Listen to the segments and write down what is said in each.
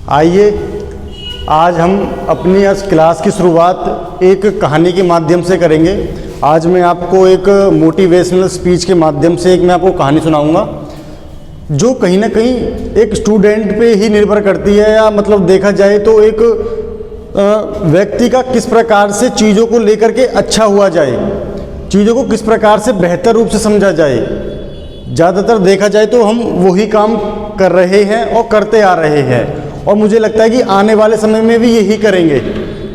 आइए आज हम अपनी इस क्लास की शुरुआत एक कहानी के माध्यम से करेंगे। आज मैं आपको एक मोटिवेशनल स्पीच के माध्यम से मैं आपको कहानी सुनाऊंगा जो कहीं ना कहीं एक स्टूडेंट पे ही निर्भर करती है, या मतलब देखा जाए तो एक व्यक्ति का किस प्रकार से चीज़ों को लेकर के अच्छा हुआ जाए, चीज़ों को किस प्रकार से बेहतर रूप से समझा जाए। ज़्यादातर देखा जाए तो हम वही काम कर रहे हैं और करते आ रहे हैं, और मुझे लगता है कि आने वाले समय में भी यही करेंगे।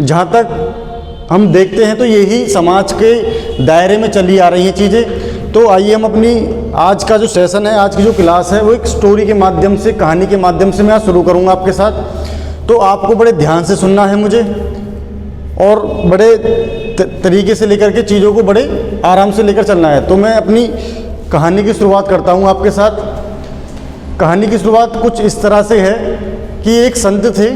जहाँ तक हम देखते हैं तो यही समाज के दायरे में चली आ रही हैं चीज़ें। तो आइए हम अपनी आज का जो सेशन है, आज की जो क्लास है, वो एक स्टोरी के माध्यम से, कहानी के माध्यम से मैं आज शुरू करूँगा आपके साथ। तो आपको बड़े ध्यान से सुनना है मुझे, और बड़े तरीके से लेकर के चीज़ों को बड़े आराम से लेकर चलना है। तो मैं अपनी कहानी की शुरुआत करता हूँ आपके साथ। कहानी की शुरुआत कुछ इस तरह से है कि एक संत थे।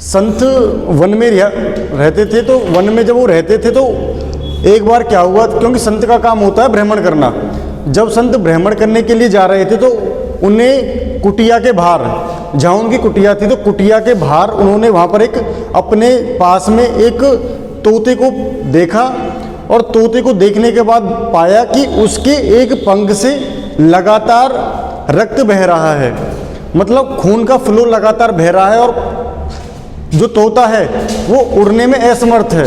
संत वन में रहते थे। तो वन में जब वो रहते थे तो एक बार क्या हुआ, क्योंकि संत का काम होता है भ्रमण करना। जब संत भ्रमण करने के लिए जा रहे थे तो उन्हें कुटिया के बाहर, जहाँ उनकी कुटिया थी, तो कुटिया के बाहर उन्होंने वहाँ पर एक अपने पास में एक तोते को देखा, और तोते को देखने के बाद पाया कि उसके एक पंख से लगातार रक्त बह रहा है, मतलब खून का फ्लो लगातार बह रहा है, और जो तोता है वो उड़ने में असमर्थ है।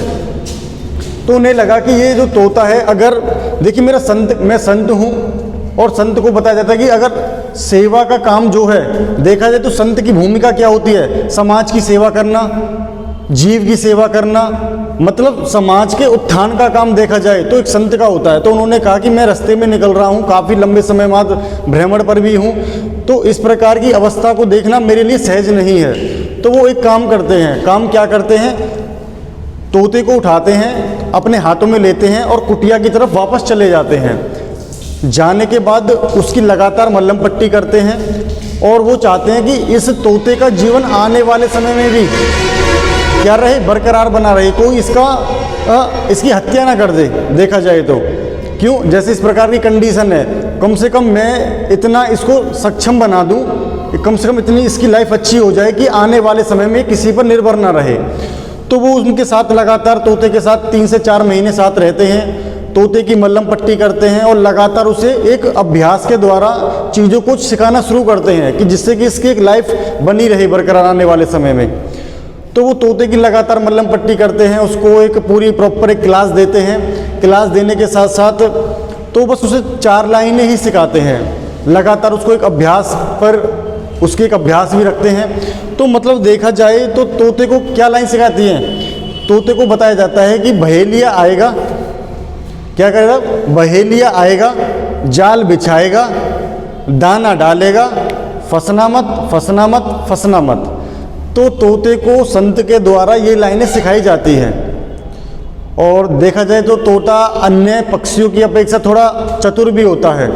तो उन्हें लगा कि ये जो तोता है, अगर देखिए मैं संत हूँ, और संत को बताया जाता है कि अगर सेवा का काम जो है, देखा जाए तो संत की भूमिका क्या होती है, समाज की सेवा करना, जीव की सेवा करना, मतलब समाज के उत्थान का काम देखा जाए तो एक संत का होता है। तो उन्होंने कहा कि मैं रास्ते में निकल रहा हूँ, काफ़ी लंबे समय बाद भ्रमण पर भी हूँ, तो इस प्रकार की अवस्था को देखना मेरे लिए सहज नहीं है। तो वो एक काम करते हैं। काम क्या करते हैं, तोते को उठाते हैं, अपने हाथों में लेते हैं और कुटिया की तरफ वापस चले जाते हैं। जाने के बाद उसकी लगातार मलहम पट्टी करते हैं, और वो चाहते हैं कि इस तोते का जीवन आने वाले समय में भी क्या रहे, बरकरार बना रहे, कोई इसकी हत्या ना कर दे। देखा जाए तो क्यों, जैसे इस प्रकार की कंडीशन है, कम से कम मैं इतना इसको सक्षम बना दूं, कम से कम इतनी इसकी लाइफ अच्छी हो जाए कि आने वाले समय में किसी पर निर्भर ना रहे। तो वो उनके साथ लगातार तोते के साथ 3 से 4 महीने साथ रहते हैं, तोते की मलहम पट्टी करते हैं, और लगातार उसे एक अभ्यास के द्वारा चीज़ों को सिखाना शुरू करते हैं कि जिससे कि इसकी एक लाइफ बनी रहे बरकरार आने वाले समय में। तो वो तोते की लगातार मलहम पट्टी करते हैं, उसको एक पूरी प्रॉपर एक क्लास देते हैं। क्लास देने के साथ साथ तो बस उसे 4 लाइनें ही सिखाते हैं, लगातार उसको एक अभ्यास पर उसके एक अभ्यास भी रखते हैं। तो मतलब देखा जाए तो तोते को क्या लाइन सिखाती हैं, तोते को बताया जाता है कि बहेलिया आएगा, क्या करेगा, बहेलिया आएगा, जाल बिछाएगा, दाना डालेगा, फंसना मत, फंसना मत, फंसना मत। तो तोते को संत के द्वारा ये लाइनें सिखाई जाती हैं। और देखा जाए तो तोता अन्य पक्षियों की अपेक्षा थोड़ा चतुर भी होता है।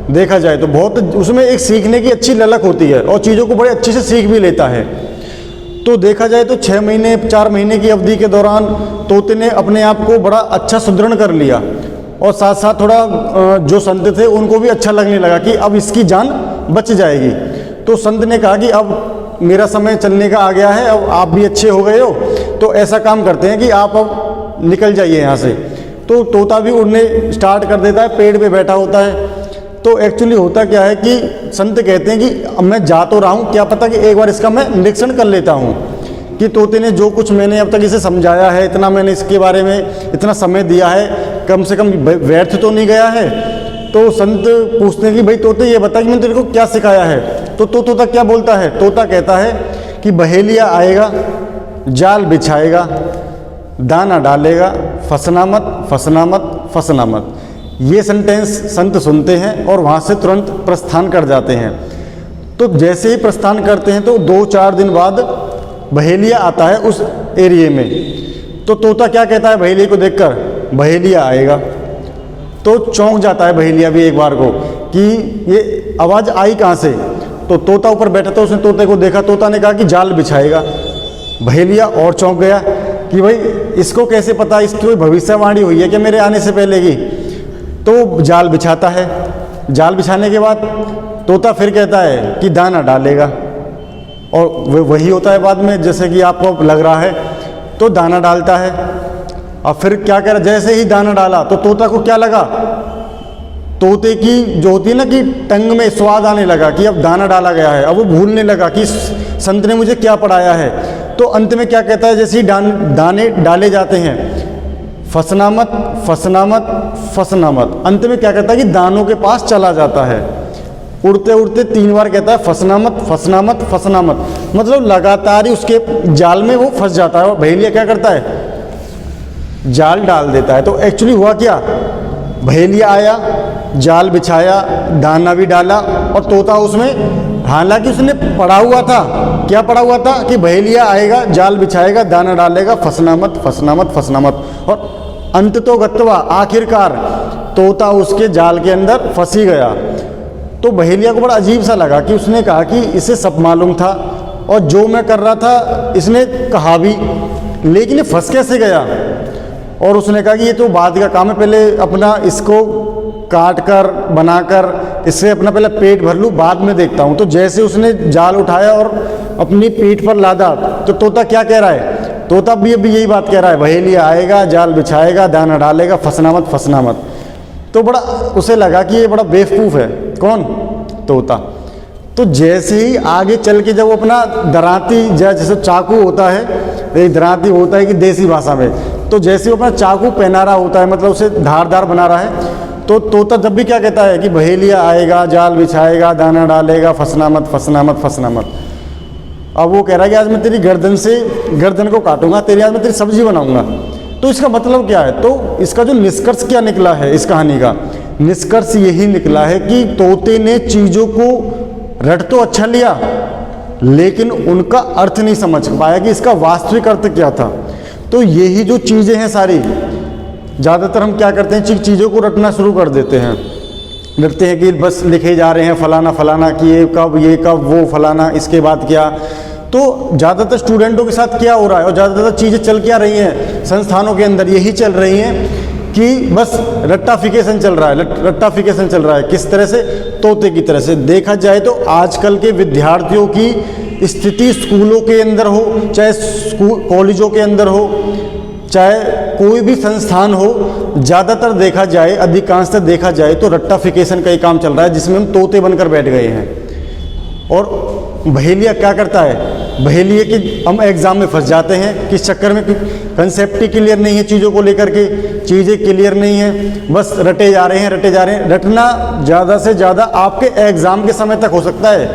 देखा जाए तो बहुत उसमें एक सीखने की अच्छी ललक होती है, और चीज़ों को बड़े अच्छे से सीख भी लेता है। तो देखा जाए तो 6 महीने 4 महीने की अवधि के दौरान तोते ने अपने आप को बड़ा अच्छा सुदृढ़ कर लिया, और साथ साथ थोड़ा जो संत थे उनको भी अच्छा लगने लगा कि अब इसकी जान बच जाएगी। तो संत ने कहा कि अब मेरा समय चलने का आ गया है, अब आप भी अच्छे हो गए हो, तो ऐसा काम करते हैं कि आप अब निकल जाइए यहाँ से। तो तोता भी उड़ने स्टार्ट कर देता है, पेड़ पे बैठा होता है। तो एक्चुअली होता क्या है कि संत कहते हैं कि अब मैं जा तो रहा हूँ, क्या पता कि एक बार इसका मैं निरीक्षण कर लेता हूँ कि तोते ने जो कुछ मैंने अब तक इसे समझाया है, इतना मैंने इसके बारे में इतना समय दिया है, कम से कम व्यर्थ तो नहीं गया है। तो संत पूछते हैं कि भाई तोते ये बता कि मैंने तेरे को क्या सिखाया है। तो तोता क्या बोलता है, तोता कहता है कि बहेलिया आएगा, जाल बिछाएगा, दाना डालेगा, फंसना मत, फंसना मत, फंसना मत। ये सेंटेंस संत सुनते हैं और वहाँ से तुरंत प्रस्थान कर जाते हैं। तो जैसे ही प्रस्थान करते हैं तो 2-4 दिन बाद बहेलिया आता है उस एरिए में। तो तोता क्या कहता है बहेलिया को देखकर, बहेलिया आएगा। तो चौंक जाता है बहेलिया भी एक बार को कि ये आवाज़ आई कहाँ से। तो तोता ऊपर बैठा था, उसने तोते को देखा, तोता ने कहा कि जाल बिछाएगा। बहेलिया और चौंक गया कि भाई इसको कैसे पता, इसकी कोई भविष्यवाणी हुई है क्या मेरे आने से पहले की। तो जाल बिछाता है। जाल बिछाने के बाद तोता फिर कहता है कि दाना डालेगा। और वही होता है बाद में, जैसे कि आपको लग रहा है तो दाना डालता है। अब फिर क्या कह रहा, जैसे ही दाना डाला तो तोता को क्या लगा, तोते की जो होती है ना कि टंग में स्वाद आने लगा कि अब दाना डाला गया है। अब वो भूलने लगा कि संत ने मुझे क्या पढ़ाया है। तो अंत में क्या कहता है, जैसे ही दाने डाले जाते हैं, फसना मत फसना मत फसना मत, अंत में क्या कहता है कि दानों के पास चला जाता है। उड़ते उड़ते 3 बार कहता है फसना मत फसना मत फसना मत, मतलब लगातार ही उसके जाल में वो फंस जाता है। और बहेलिया क्या करता है, जाल डाल देता है। तो एक्चुअली हुआ क्या, बहेलिया आया, जाल बिछाया, दाना भी डाला और तोता उसमें, हालांकि उसने पढ़ा हुआ था, क्या पढ़ा हुआ था कि बहेलिया आएगा, जाल बिछाएगा, दाना डालेगा, फसना मत फसना मत फसना मत। और अंत तो गत्वा, आखिरकार तोता उसके जाल के अंदर फंस ही गया। तो बहेलिया को बड़ा अजीब सा लगा कि उसने कहा कि इसे सब मालूम था और जो मैं कर रहा था इसने कहा भी, लेकिन ये फंस कैसे गया। और उसने कहा कि ये तो बाद का काम है, पहले अपना इसको काट कर बनाकर इससे अपना पहले पेट भर लूँ, बाद में देखता हूँ। तो जैसे उसने जाल उठाया और अपनी पीठ पर लादा, तो तोता क्या कह रहा है, तोता भी अभी यही बात कह रहा है, बहेलिया आएगा, जाल बिछाएगा, दाना डालेगा, फसना मत फसना मत। तो बड़ा उसे लगा कि ये बड़ा बेवकूफ़ है, कौन, तोता। तो जैसे ही आगे चल के जब वो अपना दराती, जैसे चाकू होता है, एक दराती होता है कि देसी भाषा में, तो जैसे वो अपना चाकू पहना रहा होता है, मतलब उसे धारदार बना रहा है, तो तोता जब भी क्या कहता है कि बहेलिया आएगा, जाल बिछाएगा, दाना डालेगा, फसना मत फसना मत फसना मत। अब वो कह रहा है कि आज मैं तेरी गर्दन को काटूंगा, तेरी आज मैं तेरी सब्जी बनाऊंगा। तो इसका मतलब क्या है, तो इसका जो निष्कर्ष क्या निकला है इस कहानी का, निष्कर्ष यही निकला है कि तोते ने चीज़ों को रट तो अच्छा लिया, लेकिन उनका अर्थ नहीं समझ पाया कि इसका वास्तविक अर्थ क्या था। तो यही जो चीज़ें हैं सारी, ज़्यादातर हम क्या करते हैं, चीज़ों को रटना शुरू कर देते हैं, रटते हैं कि बस लिखे जा रहे हैं फलाना फलाना कि ये कब वो फलाना, इसके बाद क्या। तो ज़्यादातर स्टूडेंटों के साथ क्या हो रहा है और ज़्यादातर चीज़ें चल क्या रही हैं संस्थानों के अंदर, यही चल रही हैं कि बस रट्टाफिकेशन चल रहा है, रट्टाफिकेशन चल रहा है। किस तरह से, तोते की तरह से। देखा जाए तो आजकल के विद्यार्थियों की स्थिति स्कूलों के अंदर हो, चाहे कॉलेजों के अंदर हो, चाहे कोई भी संस्थान हो, ज़्यादातर देखा जाए, अधिकांशतः देखा जाए तो रट्टाफिकेशन का ही काम चल रहा है, जिसमें हम तोते बनकर बैठ गए हैं। और बहेलिया क्या करता है, बहेलिया कि हम एग्ज़ाम में फंस जाते हैं, किस चक्कर में, कंसेप्ट ही क्लियर नहीं है, चीज़ों को लेकर के चीज़ें क्लियर नहीं है, बस रटे जा रहे हैं रटे जा रहे हैं। रटना ज़्यादा से ज़्यादा आपके एग्ज़ाम के समय तक हो सकता है,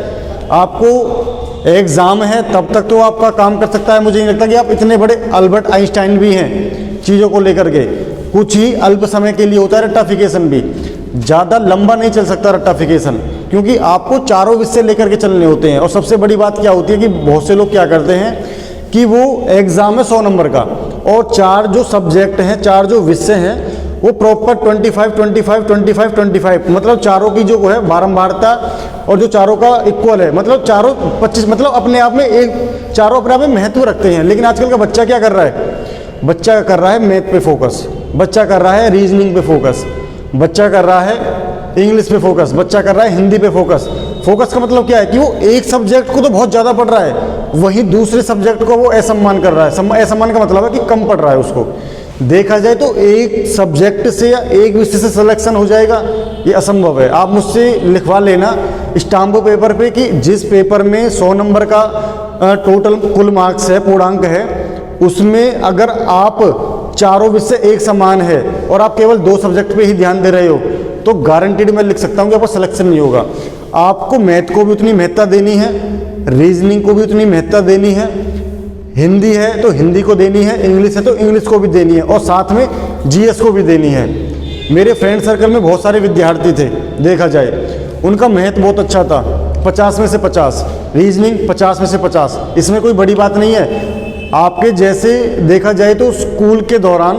आपको एग्ज़ाम है तब तक तो आपका काम कर सकता है। मुझे नहीं लगता कि आप इतने बड़े अल्बर्ट आइंस्टाइन भी हैं चीज़ों को लेकर के। कुछ ही अल्प समय के लिए होता है रट्टाफिकेशन भी, ज़्यादा लंबा नहीं चल सकता रट्टाफिकेशन, क्योंकि आपको चारों विषय लेकर के चलने होते हैं। और सबसे बड़ी बात क्या होती है कि बहुत से लोग क्या करते हैं कि वो एग्ज़ाम में 100 नंबर का, और 4 जो सब्जेक्ट हैं, 4 जो विषय हैं, वो प्रॉपर 25 25 25 25, मतलब चारों की जो है बारंबारता और जो चारों का इक्वल है, मतलब चारों 25, मतलब अपने आप में एक, चारों अपने आप में महत्व रखते हैं। लेकिन आजकल का बच्चा क्या कर रहा है, बच्चा कर रहा है मैथ पे फोकस, बच्चा कर रहा है रीजनिंग पे फोकस, बच्चा कर रहा है इंग्लिश पे फोकस, बच्चा कर रहा है हिंदी पे फोकस। फोकस का मतलब क्या है कि वो एक सब्जेक्ट को तो बहुत ज़्यादा पढ़ रहा है, वहीं दूसरे सब्जेक्ट को वो असम्मान कर रहा है। असम्मान का मतलब है कि कम पढ़ रहा है उसको। देखा जाए तो एक सब्जेक्ट से या एक विषय से सिलेक्शन हो जाएगा, ये असंभव है। आप मुझसे लिखवा लेना स्टाम्प पेपर पे कि जिस पेपर में 100 नंबर का टोटल कुल मार्क्स है, पूर्णांक है, उसमें अगर आप चारों विषय एक समान है और आप केवल 2 सब्जेक्ट पे ही ध्यान दे रहे हो, तो गारंटीड मैं लिख सकता हूँ कि आपका सिलेक्शन नहीं होगा। आपको मैथ को भी उतनी महत्ता देनी है, रीजनिंग को भी उतनी महत्ता देनी है, हिंदी है तो हिंदी को देनी है, इंग्लिश है तो इंग्लिश को भी देनी है, और साथ में जीएस को भी देनी है। मेरे फ्रेंड सर्कल में बहुत सारे विद्यार्थी थे, देखा जाए उनका मैथ बहुत अच्छा था, 50 में से 50, रीजनिंग 50 में से 50, इसमें कोई बड़ी बात नहीं है। आपके जैसे देखा जाए तो स्कूल के दौरान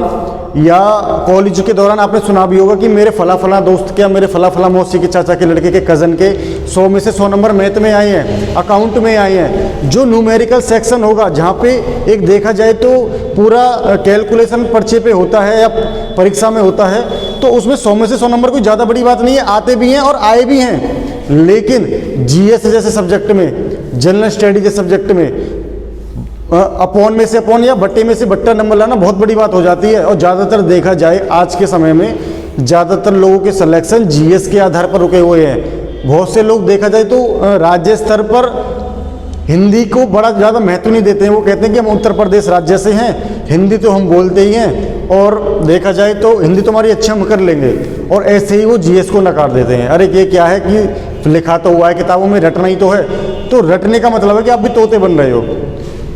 या कॉलेज के दौरान आपने सुना भी होगा कि मेरे फला दोस्त क्या, मेरे फला मौसी के चाचा के लड़के के कज़न के 100 में से 100 नंबर मैथ में आए हैं, अकाउंट में आए हैं। जो न्यूमेरिकल सेक्शन होगा, जहाँ पे एक देखा जाए तो पूरा कैलकुलेशन पर्चे पे होता है या परीक्षा में होता है, तो उसमें 100 में से 100 नंबर कोई ज़्यादा बड़ी बात नहीं है, आते भी हैं और आए भी हैं। लेकिन जीएस जैसे सब्जेक्ट में जनरल स्टडी के सब्जेक्ट में अपॉन में से अपॉन या बट्टे में से बट्टा नंबर लाना बहुत बड़ी बात हो जाती है। और ज़्यादातर देखा जाए आज के समय में ज़्यादातर लोगों के सिलेक्शन जीएस के आधार पर रुके हुए हैं। बहुत से लोग देखा जाए तो राज्य स्तर पर हिंदी को बड़ा ज़्यादा महत्व नहीं देते हैं। वो कहते हैं कि हम उत्तर प्रदेश राज्य से हैं, हिंदी तो हम बोलते ही हैं, और देखा जाए तो हिंदी तो हमारी अच्छी हम कर लेंगे, और ऐसे ही वो जीएस को नकार देते हैं। अरे ये क्या है कि लिखा तो हुआ है किताबों में, रटना ही तो है। तो रटने का मतलब है कि आप भी तोते बन रहे हो।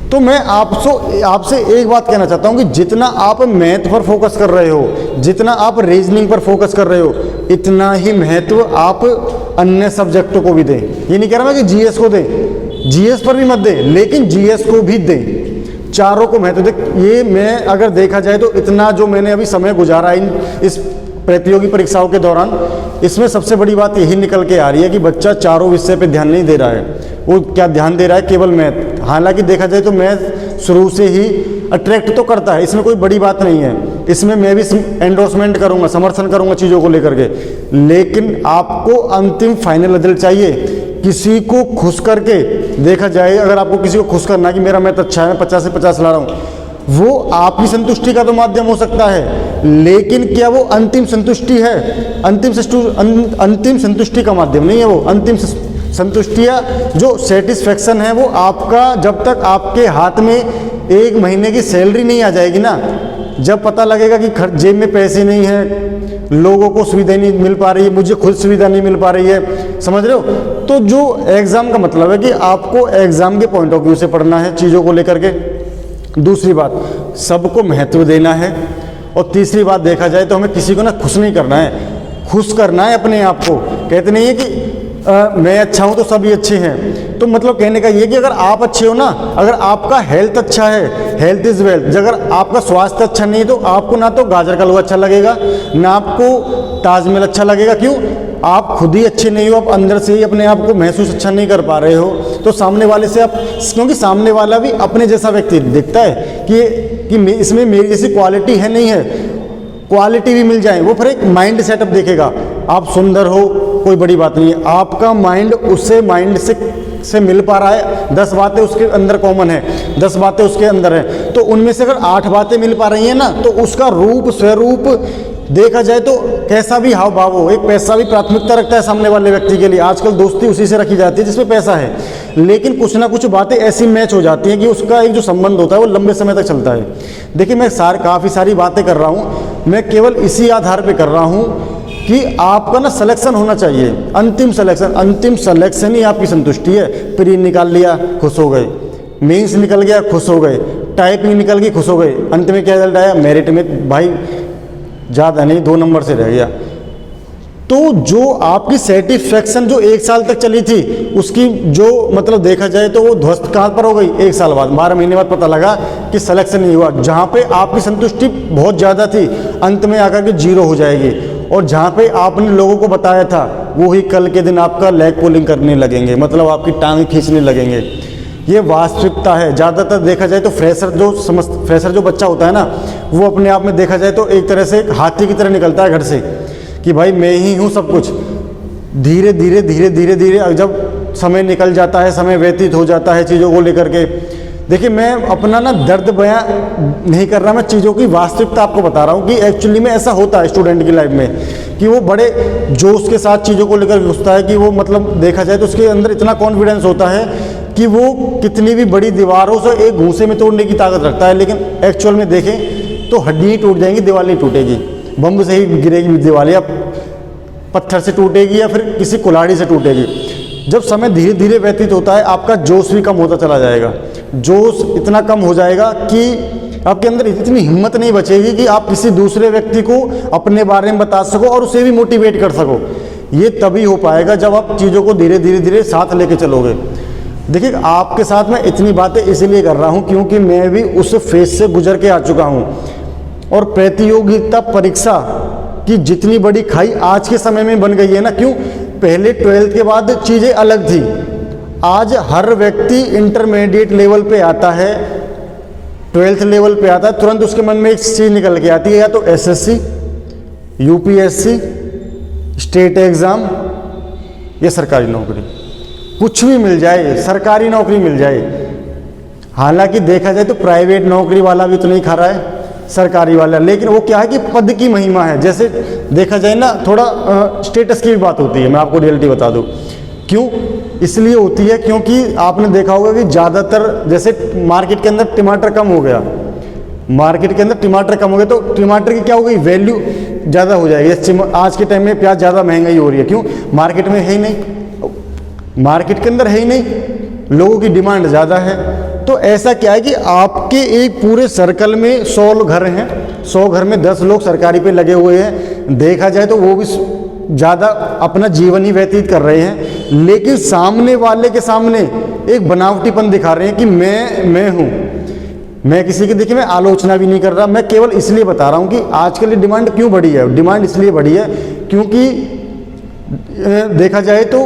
तो मैं आपसे एक बात कहना चाहता हूँ कि जितना आप मैथ पर फोकस कर रहे हो, जितना आप रीजनिंग पर फोकस कर रहे हो, इतना ही महत्व आप अन्य सब्जेक्टों को भी दें। ये नहीं कह रहा मैं कि जीएस को दें, जीएस पर भी मत दें, लेकिन जीएस को भी दें, चारों को महत्व दें। ये मैं अगर देखा जाए तो इतना जो मैंने अभी समय गुजारा इस प्रतियोगी परीक्षाओं के दौरान, इसमें सबसे बड़ी बात यही निकल के आ रही है कि बच्चा चारों विषय पे ध्यान नहीं दे रहा है। वो क्या ध्यान दे रहा है? केवल मैथ। हालांकि देखा जाए तो मैथ शुरू से ही अट्रैक्ट तो करता है, इसमें कोई बड़ी बात नहीं है। इसमें मैं भी एंडोर्समेंट करूंगा, समर्थन करूंगा चीज़ों को लेकर के, लेकिन आपको अंतिम फाइनल रिजल्ट चाहिए। किसी को खुश करके देखा जाए, अगर आपको किसी को खुश करना कि मेरा मैथ अच्छा है, मैं 50 से 50 ला रहा हूँ, वो आपकी संतुष्टि का तो माध्यम हो सकता है, लेकिन क्या वो अंतिम संतुष्टि है? अंतिम संतुष्टि का माध्यम नहीं है वो। अंतिम संतुष्टिया जो सेटिस्फेक्शन है वो आपका जब तक आपके हाथ में 1 महीने की सैलरी नहीं आ जाएगी ना, जब पता लगेगा कि जेब में पैसे नहीं है, लोगों को सुविधा नहीं मिल पा रही है, मुझे खुद सुविधा नहीं मिल पा रही है, समझ रहे हो? तो जो एग्ज़ाम का मतलब है कि आपको एग्ज़ाम के पॉइंट ऑफ व्यू से पढ़ना है चीज़ों को लेकर के। दूसरी बात, सबको महत्व देना है। और तीसरी बात देखा जाए तो हमें किसी को ना खुश नहीं करना है, खुश करना है अपने आप को। कहते नहीं है कि मैं अच्छा हूँ तो सभी अच्छे हैं। तो मतलब कहने का ये कि अगर आप अच्छे हो ना, अगर आपका हेल्थ अच्छा है, हेल्थ इज़ वेल्थ, अगर आपका स्वास्थ्य अच्छा नहीं है तो आपको ना तो गाजर का हलवा अच्छा लगेगा, ना आपको ताजमहल अच्छा लगेगा। क्यों? आप खुद ही अच्छे नहीं हो, आप अंदर से ही अपने आप को महसूस अच्छा नहीं कर पा रहे हो, तो सामने वाले से आप, क्योंकि सामने वाला भी अपने जैसा व्यक्ति दिखता है कि इसमें मेरी जैसी क्वालिटी है नहीं है, क्वालिटी भी मिल जाए, वो फिर एक माइंड सेटअप देखेगा। आप सुंदर हो कोई बड़ी बात नहीं है, आपका माइंड उससे माइंड से मिल पा रहा है, 10 बातें उसके अंदर कॉमन है, 10 बातें उसके अंदर है, तो उनमें से अगर 8 बातें मिल पा रही हैं ना, तो उसका रूप स्वरूप देखा जाए तो कैसा भी हाव भाव हो, एक पैसा भी प्राथमिकता रखता है सामने वाले व्यक्ति के लिए। आजकल दोस्ती उसी से रखी जाती है जिसमें पैसा है, लेकिन कुछ ना कुछ बातें ऐसी मैच हो जाती हैं कि उसका एक जो संबंध होता है वो लंबे समय तक चलता है। देखिए मैं काफ़ी सारी बातें कर रहा हूँ, मैं केवल इसी आधार पर कर रहा हूँ कि आपका ना सिलेक्शन होना चाहिए, अंतिम सिलेक्शन ही आपकी संतुष्टि है। प्री निकाल लिया, खुश हो गए, मेंस निकल गया, खुश हो गए, टाइपिंग निकल गई, खुश हो गए, अंत में क्या रिजल्ट आया? मेरिट में भाई ज़्यादा नहीं 2 नंबर से रह गया। तो जो आपकी सेटिस्फेक्शन जो 1 साल तक चली थी, उसकी जो मतलब देखा जाए तो वो ध्वस्त कहाँ पर हो गई? 1 साल बाद, 12 महीने बाद पता लगा कि सिलेक्शन नहीं हुआ। जहाँ पे आपकी संतुष्टि बहुत ज़्यादा थी, अंत में आकर के 0 हो जाएगी, और जहाँ पे आपने लोगों को बताया था वो ही कल के दिन आपका लेग पुलिंग करने लगेंगे, मतलब आपकी टांग खींचने लगेंगे। ये वास्तविकता है। ज़्यादातर देखा जाए तो फ्रेशर जो बच्चा होता है ना, वो अपने आप में देखा जाए तो एक तरह से एक हाथी की तरह निकलता है घर से कि भाई मैं ही हूँ सब कुछ। धीरे धीरे जब समय निकल जाता है, समय व्यतीत हो जाता है चीज़ों को लेकर के, देखिए मैं अपना ना दर्द बयां नहीं कर रहा, मैं चीज़ों की वास्तविकता आपको बता रहा हूँ कि एक्चुअली में ऐसा होता है स्टूडेंट की लाइफ में कि वो बड़े जोश के साथ चीज़ों को लेकर घुसता है कि वो मतलब देखा जाए तो उसके अंदर इतना कॉन्फिडेंस होता है कि वो कितनी भी बड़ी दीवारों से एक घूंसे में तोड़ने की ताकत रखता है। लेकिन एक्चुअल में देखें तो हड्डी टूट जाएंगी, दीवार नहीं टूटेगी, बम से ही गिरेगी दीवार, या पत्थर से टूटेगी या फिर किसी कुल्हाड़ी से टूटेगी। जब समय धीरे धीरे व्यतीत होता है, आपका जोश भी कम होता चला जाएगा। जोश इतना कम हो जाएगा कि आपके अंदर इतनी हिम्मत नहीं बचेगी कि आप किसी दूसरे व्यक्ति को अपने बारे में बता सको और उसे भी मोटिवेट कर सको। ये तभी हो पाएगा जब आप चीज़ों को धीरे धीरे साथ लेके चलोगे। देखिए आपके साथ मैं इतनी बातें इसलिए कर रहा हूँ क्योंकि मैं भी उस फेज से गुजर के आ चुका हूँ, और प्रतियोगिता परीक्षा की जितनी बड़ी खाई आज के समय में बन गई है ना, क्यों? पहले 12th के बाद चीज़ें अलग थी, आज हर व्यक्ति इंटरमीडिएट लेवल पे आता है, 12th लेवल पे आता है, तुरंत उसके मन में एक चीज़ निकल के आती है, या तो एसएससी, यूपीएससी, स्टेट एग्ज़ाम या सरकारी नौकरी। कुछ भी मिल जाए, सरकारी नौकरी मिल जाए। हालांकि देखा जाए तो प्राइवेट नौकरी वाला भी तो नहीं खा रहा है, सरकारी वाला, लेकिन वो क्या है कि पद की महिमा है। जैसे देखा जाए ना, थोड़ा स्टेटस की भी बात होती है। मैं आपको रियलिटी बता दूं क्यों इसलिए होती है, क्योंकि आपने देखा होगा कि ज़्यादातर जैसे मार्केट के अंदर टमाटर कम हो गया, मार्केट के अंदर टमाटर कम हो गया, तो टमाटर की क्या हो गई, वैल्यू ज़्यादा हो जाएगी। आज के टाइम में प्याज ज़्यादा महंगाई हो रही है, क्यों, मार्केट में है ही नहीं, मार्केट के अंदर है ही नहीं, लोगों की डिमांड ज़्यादा है। तो ऐसा क्या है कि आपके एक पूरे सर्कल में 100 घर हैं, 100 घर में 10 लोग सरकारी पे लगे हुए हैं, देखा जाए तो वो भी ज़्यादा अपना जीवन ही व्यतीत कर रहे हैं, लेकिन सामने वाले के सामने एक बनावटीपन दिखा रहे हैं कि मैं हूँ। मैं किसी की, देखिए मैं आलोचना भी नहीं कर रहा, मैं केवल इसलिए बता रहा हूँ कि आजकल ये डिमांड क्यों बढ़ी है। डिमांड इसलिए बढ़ी है क्योंकि देखा जाए तो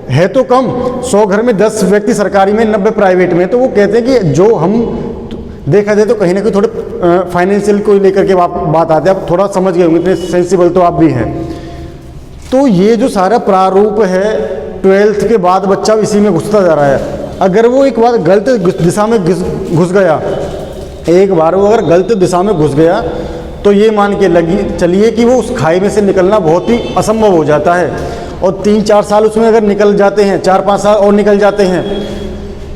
है तो कम, 100 घर में 10 व्यक्ति सरकारी में, 90 प्राइवेट में, तो वो कहते हैं कि जो हम, देखा जाए तो कहीं ना कहीं थोड़े फाइनेंशियल को लेकर के बात आते हैं, आप थोड़ा समझ गए होंगे, इतने सेंसिबल तो आप भी हैं। तो ये जो सारा प्रारूप है, 12th के बाद बच्चा इसी में घुसता जा रहा है। अगर वो एक बार गलत दिशा में घुस गया, एक बार वो अगर गलत दिशा में घुस गया, तो ये मान के चलिए कि वो उस खाई में से निकलना बहुत ही असंभव हो जाता है। और 3-4 साल उसमें अगर निकल जाते हैं, 4-5 साल और निकल जाते हैं,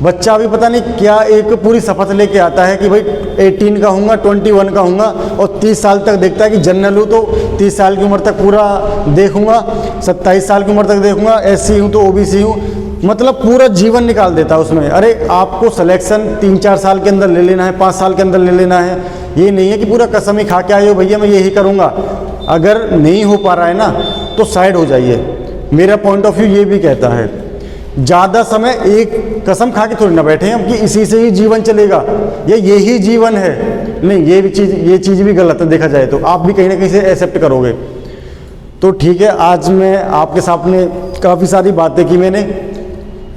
बच्चा भी पता नहीं क्या एक पूरी शपथ लेके आता है कि भाई 18 का हूँगा, 21 का हूँगा, और 30 साल तक देखता है कि जनरल हूँ तो 30 साल की उम्र तक पूरा देखूँगा, 27 साल की उम्र तक देखूँगा, SC हूँ तो OBC हूँ, मतलब पूरा जीवन निकाल देता है उसमें। अरे आपको सिलेक्शन 3-4 साल के अंदर ले लेना है, 5 साल के अंदर ले लेना है, ये नहीं है कि पूरा कसम ही खा के आए हो भैया मैं यही करूँगा। अगर नहीं हो पा रहा है ना तो साइड हो जाइए। मेरा पॉइंट ऑफ व्यू ये भी कहता है, ज़्यादा समय एक कसम खा के थोड़ी ना बैठे हम कि इसी से ही जीवन चलेगा या यही जीवन है, नहीं, ये चीज़ भी गलत है। देखा जाए तो आप भी कहीं ना कहीं से एक्सेप्ट करोगे। तो ठीक है, आज मैं आपके सामने काफ़ी सारी बातें की मैंने,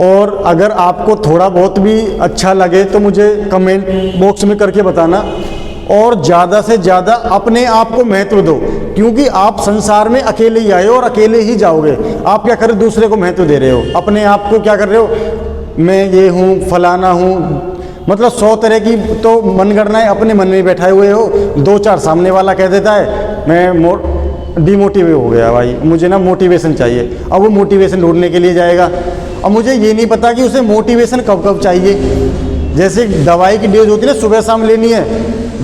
और अगर आपको थोड़ा बहुत भी अच्छा लगे तो मुझे कमेंट बॉक्स में करके बताना, और ज़्यादा से ज़्यादा अपने आप को महत्व दो, क्योंकि आप संसार में अकेले ही आए हो और अकेले ही जाओगे। आप क्या कर रहे हो, दूसरे को महत्व दे रहे हो, अपने आप को क्या कर रहे हो, मैं ये हूँ, फलाना हूँ, मतलब 100 तरह की तो मनगणनाएं अपने मन में बैठाए हुए हो। 2-4 सामने वाला कह देता है मैं डिमोटिवेट हो गया, भाई मुझे ना मोटिवेशन चाहिए। अब वो मोटिवेशन ढूंढने के लिए जाएगा, अब मुझे ये नहीं पता कि उसे मोटिवेशन कब कब चाहिए। जैसे दवाई की डोज होती है ना, सुबह शाम लेनी है,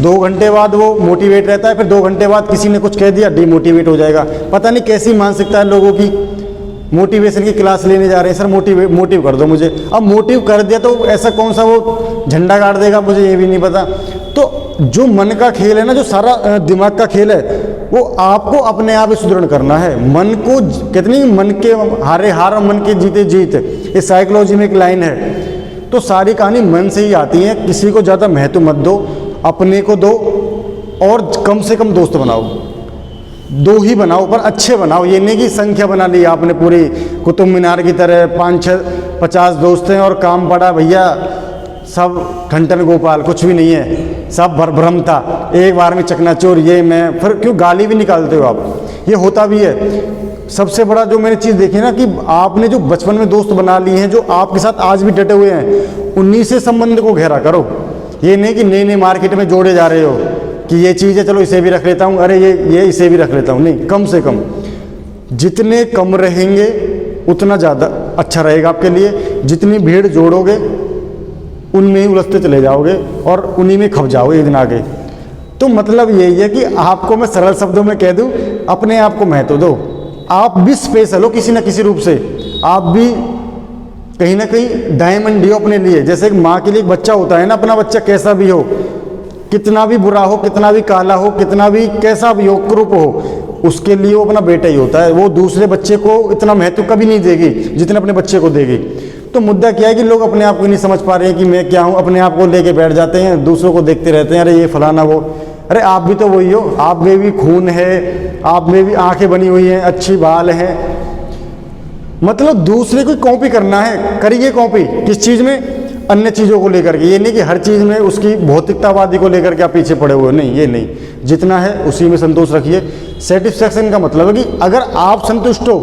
2 घंटे बाद वो मोटिवेट रहता है, फिर 2 घंटे बाद किसी ने कुछ कह दिया डिमोटिवेट हो जाएगा। पता नहीं कैसी मानसिकता है लोगों की। मोटिवेशन की क्लास लेने जा रहे हैं, सर मोटिव कर दो मुझे। अब मोटिव कर दिया तो ऐसा कौन सा वो झंडा गाड़ देगा, मुझे ये भी नहीं पता। तो जो मन का खेल है ना, जो सारा दिमाग का खेल है, वो आपको अपने आप ही सुदृढ़ करना है। मन को कितनी, मन के हारे हार और मन के जीते जीत, ये साइकोलॉजी में एक लाइन है। तो सारी कहानी मन से ही आती है। किसी को ज़्यादा महत्व मत दो, अपने को दो, और कम से कम दोस्त बनाओ, 2 ही बनाओ, पर अच्छे बनाओ। ये नहीं कि संख्या बना ली आपने पूरी कुतुब मीनार की तरह, 5-6-50 दोस्त हैं और काम पड़ा भैया सब ठंटन गोपाल, कुछ भी नहीं है, सब भरभ्रम था, एक बार में चकनाचूर, ये मैं, फिर क्यों गाली भी निकालते हो आप, ये होता भी है। सबसे बड़ा जो मैंने चीज़ देखी ना कि आपने जो बचपन में दोस्त बना लिए हैं, जो आपके साथ आज भी डटे हुए हैं, उन्हीं से संबंध को गहरा करो। ये नहीं कि नए नए मार्केट में जोड़े जा रहे हो कि ये चीज़ है, चलो इसे भी रख लेता हूँ, अरे ये इसे भी रख लेता हूँ। नहीं, कम से कम जितने कम रहेंगे उतना ज़्यादा अच्छा रहेगा आपके लिए। जितनी भीड़ जोड़ोगे उनमें ही उलझते चले जाओगे और उन्हीं में खप जाओगे एक दिन आगे। तो मतलब यही है कि आपको मैं सरल शब्दों में कह दूं, अपने आप को महत्व दो। आप भी स्पेशल हो किसी न किसी रूप से, आप भी कहीं ना कहीं डायमंड हो अपने लिए। जैसे एक माँ के लिए एक बच्चा होता है ना, अपना बच्चा कैसा भी हो, कितना भी बुरा हो, कितना भी काला हो, कितना भी कैसा भी हो, क्रूप हो, उसके लिए वो अपना बेटा ही होता है। वो दूसरे बच्चे को इतना महत्व कभी नहीं देगी जितना अपने बच्चे को देगी। तो मुद्दा क्या है कि लोग अपने आप को नहीं समझ पा रहे हैं कि मैं क्या हूँ, अपने आप को लेके बैठ जाते हैं, दूसरों को देखते रहते हैं, अरे ये फलाना वो। अरे आप भी तो वही हो, आप में भी खून है, आप में भी आंखें बनी हुई हैं, अच्छी बाल हैं। मतलब दूसरे को कॉपी करना है, करिए कॉपी किस चीज़ में, अन्य चीज़ों को लेकर के। ये नहीं कि हर चीज़ में उसकी भौतिकतावादी को लेकर के आप पीछे पड़े हुए हो, नहीं, ये नहीं। जितना है उसी में संतोष रखिए। सेटिस्फैक्शन का मतलब है कि अगर आप संतुष्ट हो,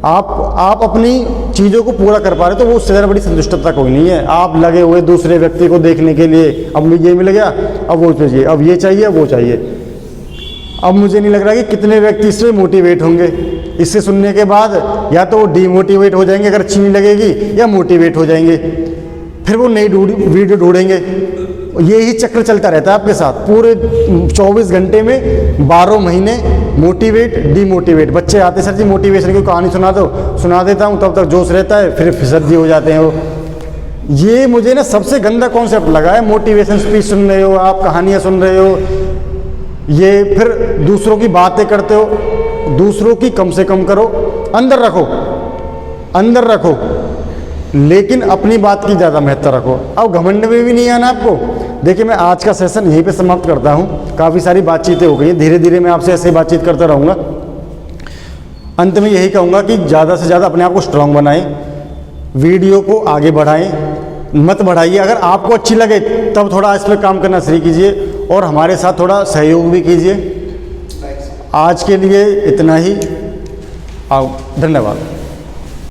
आप अपनी चीज़ों को पूरा कर पा रहे, तो वो उससे ज़्यादा बड़ी संतुष्टता कोई नहीं है। आप लगे हुए दूसरे व्यक्ति को देखने के लिए, अब ये मिल गया, अब वो चाहिए, अब ये चाहिए, वो चाहिए। अब मुझे नहीं लग रहा कि कितने व्यक्ति इससे मोटिवेट होंगे। इससे सुनने के बाद या तो वो डीमोटिवेट हो जाएंगे अगर अच्छी नहीं लगेगी, या मोटिवेट हो जाएंगे, फिर वो नई वीडियो ढूंढेंगे। यही चक्र चलता रहता है आपके साथ पूरे 24 घंटे में, 12 महीने मोटिवेट डीमोटिवेट। बच्चे आते सर जी मोटिवेशन की कहानी सुना दो, सुना देता हूँ, तब तक जोश रहता है, फिर फिसड्डी हो जाते हैं वो। ये मुझे ना सबसे गंदा कॉन्सेप्ट लगा है। मोटिवेशन स्पीच सुन रहे हो आप, कहानियाँ सुन रहे हो, ये फिर दूसरों की बातें करते हो। दूसरों की कम से कम करो, अंदर रखो, अंदर रखो, लेकिन अपनी बात की ज़्यादा महत्व रखो। अब घमंड में भी नहीं आना आपको। देखिए मैं आज का सेशन यहीं पे समाप्त करता हूँ। काफ़ी सारी बातचीतें हो गई हैं, धीरे धीरे मैं आपसे ऐसे बातचीत करता रहूँगा। अंत में यही कहूँगा कि ज़्यादा से ज़्यादा अपने आप को स्ट्रांग बनाएं, वीडियो को आगे बढ़ाएं, मत बढ़ाइए। अगर आपको अच्छी लगे तब थोड़ा इस पर काम करना शुरू कीजिए और हमारे साथ थोड़ा सहयोग भी कीजिए। आज के लिए इतना ही। धन्यवाद।